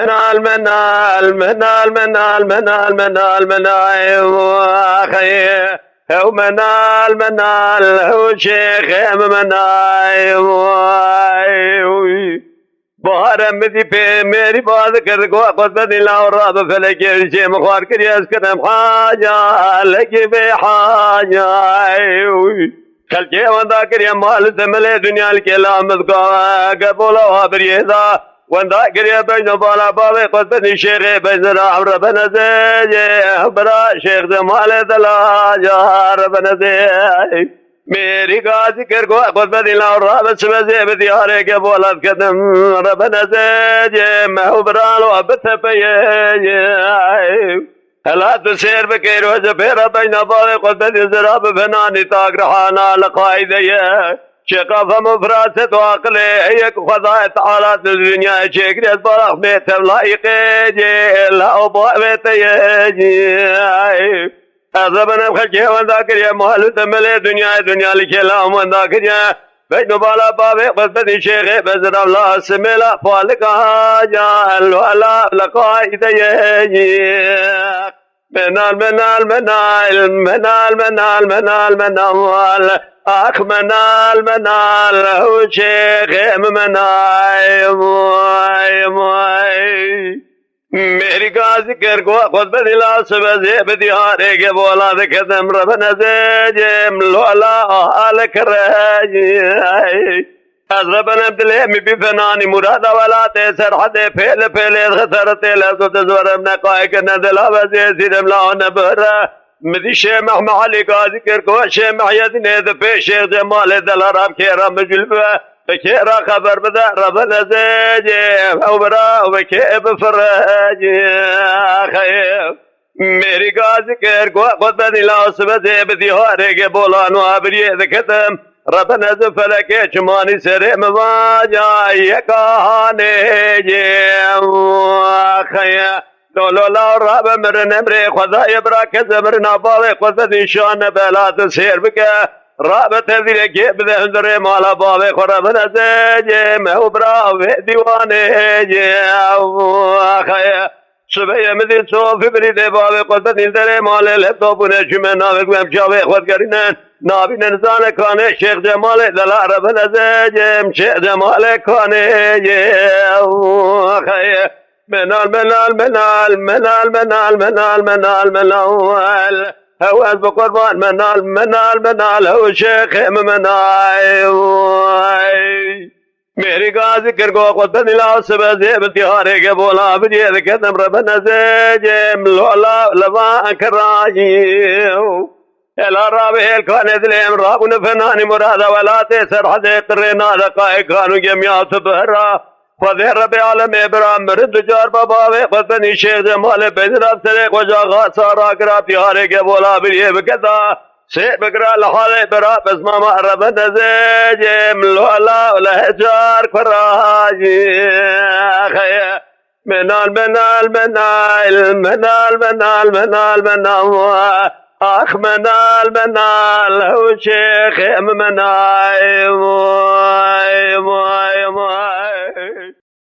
منال منال منال منال منال منال منال واخي هو منال منال هو شيخ منال بارم بدی په میری باز کر کو قصد لا رب فلك شي مخوار کر اس کدم حاجه لك بحاجه خلقي وندا کر مال تمل دنیا کے لامد کو قبول وابريدا وندا کر بين بالا باب قصد شيخ بزرا ربنا زي برا شيخ جمال دلا يا ربنا زي मेरी गाज कर को खुद दिला और रात सुबह से बिहारे के बोला कदम रब नज़े मैं उबरालो अब पे ये हला तो शेर बके रोज फिर बइन बावे खुद जरा बनानी ताक रहाना लकायद ये شقف مفراسة وعقله هيك خذا تعالى الدنيا شكر يتبرخ بيت لايق لا أبوه بيت يجي أذبنا بخجه وذاكر يا مهل تملي دنيا لكلام وذاكر يا بيت نبالا بابي قصد شيخ بزر الله سميلا فالك حاجة الولا لقائد يجي منال منال منال منال منال منال منال آخ منال منال هو شيخ منال मेरी गाज कर को खुद बदिला सुबह से बिहारे के बोला दे कदम रब नज़े जेम लोला हाल कर أزربنا بدله بفناني مراد ولا تسر حتى فعل خسرت لا تزور من قائك ندلا وزيد لا نبرة مدي شيء مع علي قاضي كركو شيء مع يدنا ذا شيخ جمال دلارام كيرا مجلبه بكيرا خبر بدا رب نزاج او برا وكيف فرج خير मेरी गाज कर को खुद दिला सुबह से बिहारे के बोला नो अबरिए ختم رب نزل فلك شماني سري مواجا يكاني خيا لولا لا رب مرن امري خدا يبراك زمرنا باوي خد نشان بلا تسير بك رب تذير كيف ذندر مالا باوي خرب نزاج مهبرا ديواني خيا صبح يمدي صوف بريد باوي قد ندر مال لطوب نجم ناوي مشاوي خد كرينن نابي نزان كان شيخ جمال دلا رب نزاجم شيخ جمال كان خير منال منال منال منال منال منال منال منال هو بقربان منال منال منال هو شيخ منال मेरी गाज कर को खुद दिला सुबह से बिहारे के बोला बजे कदम रब नज़े लोला लवा कराई एला राबेल खाने दिलेम राबुन फनानी मुरादा वला तसर हदे तरना रकाए खानु जमियात बहरा फदे रब आलम इब्राहिम मर्द जार बाबा वे फतनी शेख जमाल बेजराब सरे को जागा सारा करा बिहारे के बोला बजे बकदा से बकरा लहाले बरा बस मामा रब नज़े लोला लहजार फराज खया منال منال منال منال منال منال منال آخ منال منال هو شيخ منال